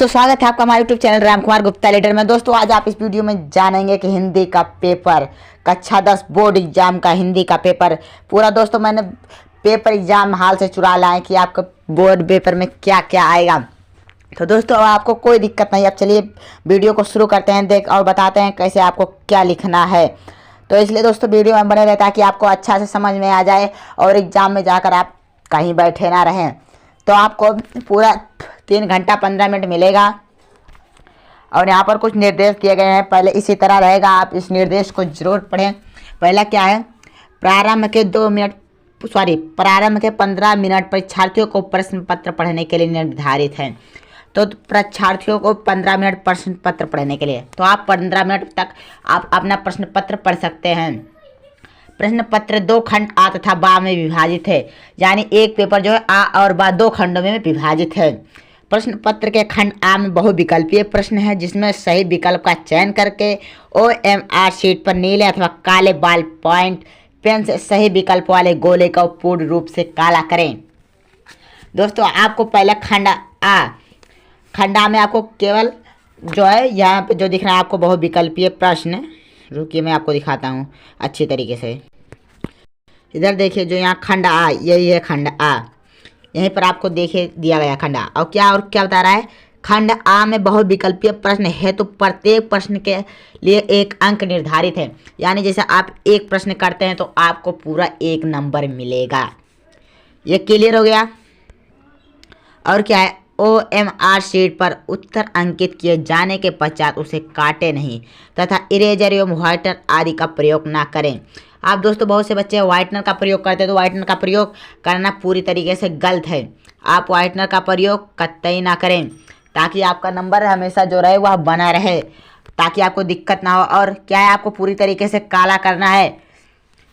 दोस्तों स्वागत है आपका हमारे YouTube channel Ram Kumar Gupta leader में। दोस्तों आज आप इस वीडियो में जानेंगे कि हिंदी का पेपर कक्षा 10 बोर्ड एग्जाम का हिंदी का पेपर पूरा दोस्तों मैंने पेपर एग्जाम हाल से चुरा लाए कि आपका बोर्ड पेपर में क्या क्या आएगा। तो दोस्तों आपको कोई दिक्कत नहीं। अब चलिए वीडियो को शुरू करते हैं देख और बताते हैं कैसे आपको क्या लिखना है। तो इसलिए दोस्तों वीडियो में बने रहे ताकि आपको अच्छा से समझ में आ जाए और एग्जाम में जाकर आप कहीं बैठे ना रहें। तो आपको पूरा 3 घंटा 15 मिनट मिलेगा और यहाँ पर कुछ निर्देश दिए गए हैं। पहले इसी तरह रहेगा, आप इस निर्देश को जरूर पढ़ें। पहला क्या है, प्रारंभ के 15 मिनट परीक्षार्थियों को प्रश्न पत्र पढ़ने के लिए निर्धारित है। तो परीक्षार्थियों को 15 मिनट प्रश्न पत्र पढ़ने के लिए, तो आप 15 मिनट तक आप अपना प्रश्न पत्र पढ़ सकते हैं। प्रश्न पत्र 2 खंड आ तथा बा में विभाजित है, यानी एक पेपर जो है आ और बा 2 खंडों में विभाजित है। प्रश्न पत्र के खंड आ में बहुविकल्पीय प्रश्न है, जिसमें सही विकल्प का चयन करके OMR शीट पर नीले अथवा काले बॉल पॉइंट पेन से सही विकल्प वाले गोले का पूर्ण रूप से काला करें। दोस्तों आपको पहला खंड आ में आपको केवल जो है यहाँ पे जो दिख रहा है आपको बहुविकल्पीय प्रश्न, रुकिए मैं आपको दिखाता हूँ अच्छी तरीके से। इधर देखिए जो यहाँ खंड आ, यही है खंड आ, यहीं पर आपको देखिए दिया गया खंड आ। और क्या बता रहा है, खंड आ में बहुविकल्पीय प्रश्न है तो प्रत्येक प्रश्न के लिए 1 अंक निर्धारित है, यानी जैसे आप एक प्रश्न करते हैं तो आपको पूरा 1 नंबर मिलेगा। ये क्लियर हो गया। और क्या है, OMR शीट पर उत्तर अंकित किए जाने के पश्चात उसे काटे नहीं तथा इरेजर एवं व्हाइटनर आदि का प्रयोग ना करें। आप दोस्तों बहुत से बच्चे व्हाइटनर का प्रयोग करते हैं, तो व्हाइटनर का प्रयोग करना पूरी तरीके से गलत है। आप व्हाइटनर का प्रयोग कतई ना करें ताकि आपका नंबर हमेशा जो रहे वह बना रहे, ताकि आपको दिक्कत ना हो। और क्या है, आपको पूरी तरीके से काला करना है।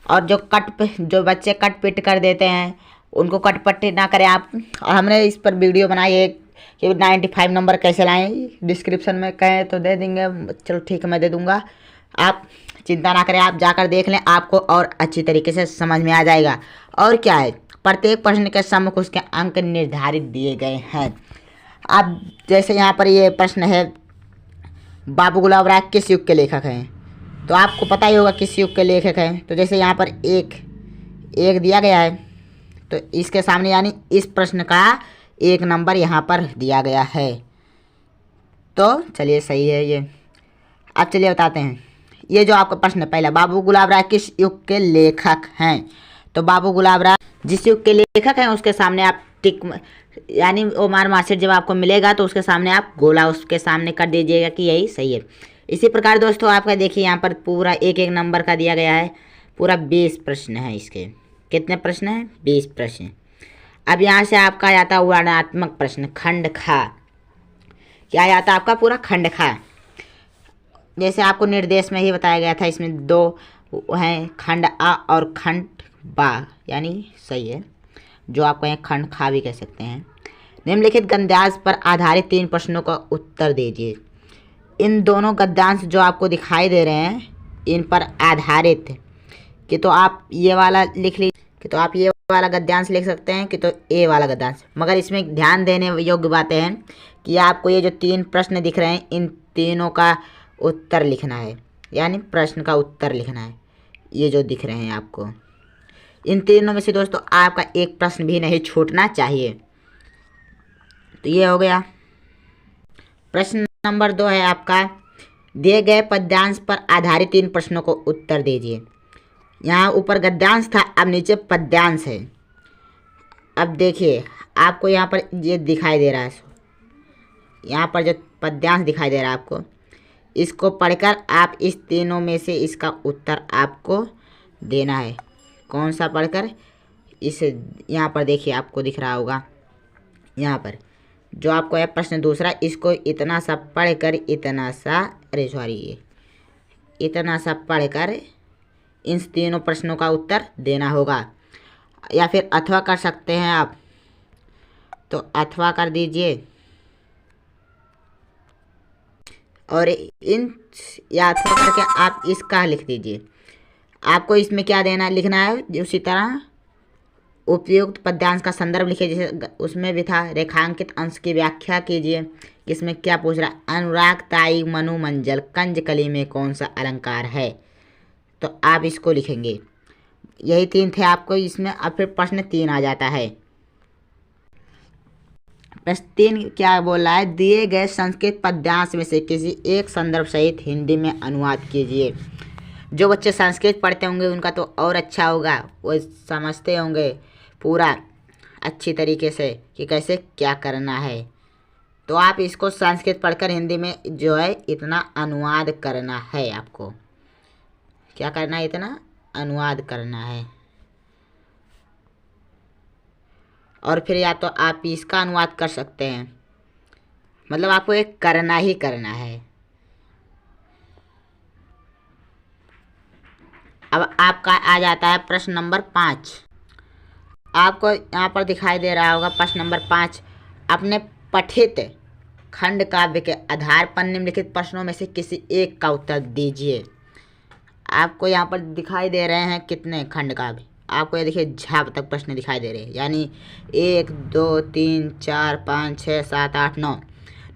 और जो बच्चे कट पिट कर देते हैं उनको कट पट्टी ना करें आप। और हमने इस पर वीडियो बनाई है कि 95 नंबर कैसे लाएं, डिस्क्रिप्शन में कहें तो दे देंगे, चलो ठीक है मैं दे दूंगा, आप चिंता ना करें, आप जाकर देख लें, आपको और अच्छी तरीके से समझ में आ जाएगा। और क्या है, प्रत्येक प्रश्न के सम्मुख उसके अंक निर्धारित दिए गए हैं। आप जैसे यहाँ पर ये प्रश्न है, बाबू गुलाब राय किस युग के लेखक हैं, तो आपको पता ही होगा किस युग के लेखक हैं। तो जैसे यहाँ पर एक दिया गया है, तो इसके सामने यानी इस प्रश्न का 1 नंबर यहाँ पर दिया गया है। तो चलिए सही है ये। अब चलिए बताते हैं, ये जो आपका प्रश्न है पहला, बाबू गुलाब राय किस युग के लेखक हैं। तो बाबू गुलाब राय जिस युग के लेखक हैं उसके सामने आप टिक, यानी OMR मार्कशीट जब आपको मिलेगा तो उसके सामने आप गोला उसके सामने कर दीजिएगा कि यही सही है। इसी प्रकार दोस्तों आपका देखिए यहाँ पर पूरा 1-1 नंबर का दिया गया है, पूरा 20 प्रश्न है। इसके कितने प्रश्न हैं, 20 प्रश्न। अब यहाँ से आपका आता है वर्णनात्मक प्रश्न, खंड खा। क्या आता है आपका पूरा खंड खा, जैसे आपको निर्देश में ही बताया गया था, इसमें 2 हैं, खंड आ और खंड बा, यानी सही है, जो आपको यहाँ खंड खा भी कह सकते हैं। निम्नलिखित गद्यांश पर आधारित 3 प्रश्नों का उत्तर दीजिए। इन दोनों गद्यांश जो आपको दिखाई दे रहे हैं इन पर आधारित कि तो आप ये वाला लिख लीजिए, कि तो आप ये वाला गद्यांश लिख सकते हैं कि तो ए वाला गद्यांश। मगर इसमें ध्यान देने योग्य बातें हैं कि आपको ये जो 3 प्रश्न दिख रहे हैं इन तीनों का उत्तर लिखना है, यानी प्रश्न का उत्तर लिखना है। ये जो दिख रहे हैं आपको, इन तीनों में से दोस्तों आपका 1 प्रश्न भी नहीं छूटना चाहिए। तो ये हो गया। प्रश्न नंबर 2 है आपका, दिए गए पद्यांश पर आधारित 3 प्रश्नों को उत्तर दीजिए। यहाँ ऊपर गद्यांश था, अब नीचे पद्यांश है। अब देखिए आपको यहाँ पर ये दिखाई दे रहा है, यहाँ पर जो पद्यांश दिखाई दे रहा है आपको, इसको पढ़कर आप इस तीनों में से इसका उत्तर आपको देना है। कौन सा पढ़कर, इस यहाँ पर देखिए आपको दिख रहा होगा, यहाँ पर जो आपको है प्रश्न दूसरा, इसको इतना सा पढ़कर इतना सा पढ़कर इन तीनों प्रश्नों का उत्तर देना होगा। या फिर अथवा कर सकते हैं आप, तो अथवा कर दीजिए और या अथवा करके आप इसका लिख दीजिए। आपको इसमें क्या लिखना है, उसी तरह उपयुक्त पद्यांश का संदर्भ लिखिए, जैसे उसमें भी था रेखांकित अंश की व्याख्या कीजिए। इसमें क्या पूछ रहा है, अनुराग ताई मनु मंजल कंज कली में कौन सा अलंकार है। तो आप इसको लिखेंगे। यही 3 थे आपको इसमें। अब फिर प्रश्न 3 आ जाता है। प्रश्न 3 क्या बोल रहा है, दिए गए संस्कृत पद्यांश में से किसी एक संदर्भ सहित हिंदी में अनुवाद कीजिए। जो बच्चे संस्कृत पढ़ते होंगे उनका तो और अच्छा होगा, वो समझते होंगे पूरा अच्छी तरीके से कि कैसे क्या करना है। तो आप इसको संस्कृत पढ़कर हिंदी में जो है इतना अनुवाद करना है। आपको क्या करना है, इतना अनुवाद करना है। और फिर या तो आप इसका अनुवाद कर सकते हैं, मतलब आपको एक करना ही करना है। अब आपका आ जाता है प्रश्न नंबर 5। आपको यहाँ पर दिखाई दे रहा होगा प्रश्न नंबर 5। अपने पठित खंड काव्य के आधार पर निम्नलिखित प्रश्नों में से किसी एक का उत्तर दीजिए। आपको यहाँ पर दिखाई दे रहे हैं कितने खंड काव्य, आपको ये देखिए झाप तक प्रश्न दिखाई दे रहे हैं, यानी 1 2 3 4 5 6 7 8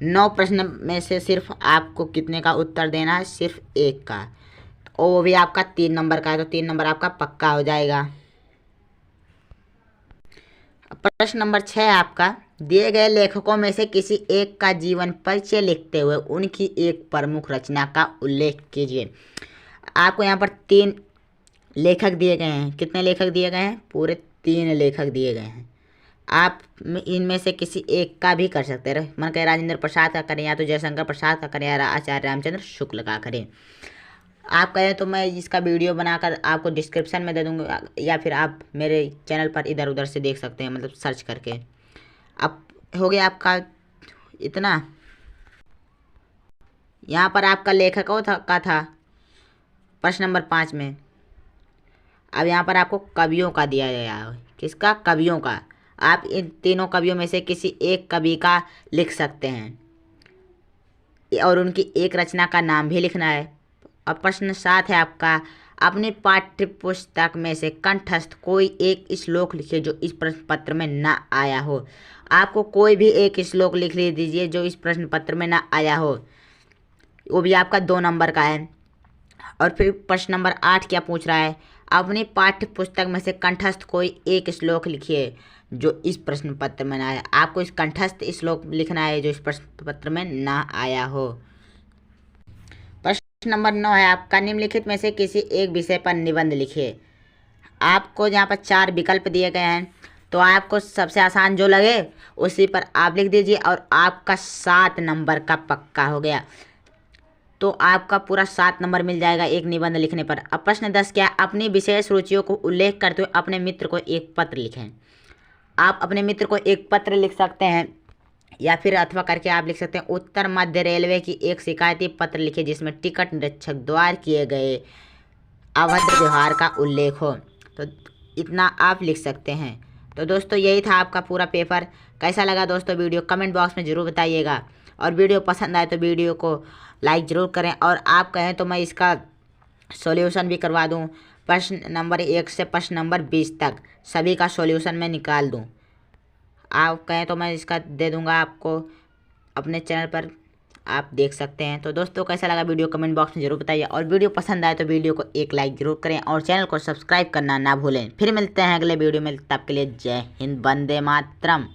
9 प्रश्न में से सिर्फ आपको कितने का उत्तर देना है, सिर्फ एक का, और वो भी आपका 3 नंबर का है। तो 3 नंबर आपका पक्का हो जाएगा। प्रश्न नंबर 6 आपका, दिए गए लेखकों में से किसी एक का जीवन परिचय लिखते हुए उनकी एक प्रमुख रचना का उल्लेख कीजिए। आपको यहाँ पर 3 लेखक दिए गए हैं। कितने लेखक दिए गए हैं, पूरे 3 लेखक दिए गए हैं। आप इनमें से किसी एक का भी कर सकते हैं। मन कहे राजेंद्र प्रसाद का करें, या तो जयशंकर प्रसाद का करें, या आचार्य रामचंद्र शुक्ल का करें। आप कहें तो मैं इसका वीडियो बनाकर आपको डिस्क्रिप्शन में दे दूँगा, या फिर आप मेरे चैनल पर इधर उधर से देख सकते हैं, मतलब सर्च करके। अब हो गया आपका इतना। यहाँ पर आपका लेखकों का था प्रश्न नंबर 5 में। अब यहाँ पर आपको कवियों का दिया गया है। किसका, कवियों का। आप इन तीनों कवियों में से किसी एक कवि का लिख सकते हैं, और उनकी एक रचना का नाम भी लिखना है। अब प्रश्न 7 है आपका, अपने पाठ्य पुस्तक में से कंठस्थ कोई एक श्लोक लिखिए जो इस प्रश्न पत्र में ना आया हो। आपको कोई भी एक श्लोक लिख दीजिए जो इस प्रश्न पत्र में ना आया हो, वो भी आपका 2 नंबर का है। और फिर प्रश्न नंबर 8 क्या पूछ रहा है, अपनी पाठ्य पुस्तक में से कंठस्थ कोई एक श्लोक लिखिए जो इस प्रश्न पत्र में ना आया। आपको इस कंठस्थ श्लोक लिखना है जो इस प्रश्न पत्र में ना आया हो। प्रश्न नंबर 9 है आपका, निम्नलिखित में से किसी एक विषय पर निबंध लिखिए। आपको यहाँ पर 4 विकल्प दिए गए हैं, तो आपको सबसे आसान जो लगे उसी पर आप लिख दीजिए, और आपका 7 नंबर का पक्का हो गया। तो आपका पूरा 7 नंबर मिल जाएगा एक निबंध लिखने पर। अब प्रश्न 10 क्या, अपनी विशेष रुचियों को उल्लेख करते हुए अपने मित्र को एक पत्र लिखें। आप अपने मित्र को एक पत्र लिख सकते हैं, या फिर अथवा करके आप लिख सकते हैं, उत्तर मध्य रेलवे की एक शिकायती पत्र लिखे जिसमें टिकट निरीक्षक द्वारा किए गए अभद्र व्यवहार का उल्लेख हो। तो इतना आप लिख सकते हैं। तो दोस्तों यही था आपका पूरा पेपर। कैसा लगा दोस्तों वीडियो, कमेंट बॉक्स में ज़रूर बताइएगा, और वीडियो पसंद आए तो वीडियो को लाइक ज़रूर करें, और आप कहें तो मैं इसका सॉल्यूशन भी करवा दूं। प्रश्न नंबर 1 से प्रश्न नंबर 20 तक सभी का सॉल्यूशन मैं निकाल दूं। आप कहें तो मैं इसका दे दूंगा आपको, अपने चैनल पर आप देख सकते हैं। तो दोस्तों कैसा लगा वीडियो कमेंट बॉक्स में ज़रूर बताइए, और वीडियो पसंद आए तो वीडियो को एक लाइक ज़रूर करें, और चैनल को सब्सक्राइब करना ना भूलें। फिर मिलते हैं अगले वीडियो में, तब के लिए जय हिंद, वंदे मातरम।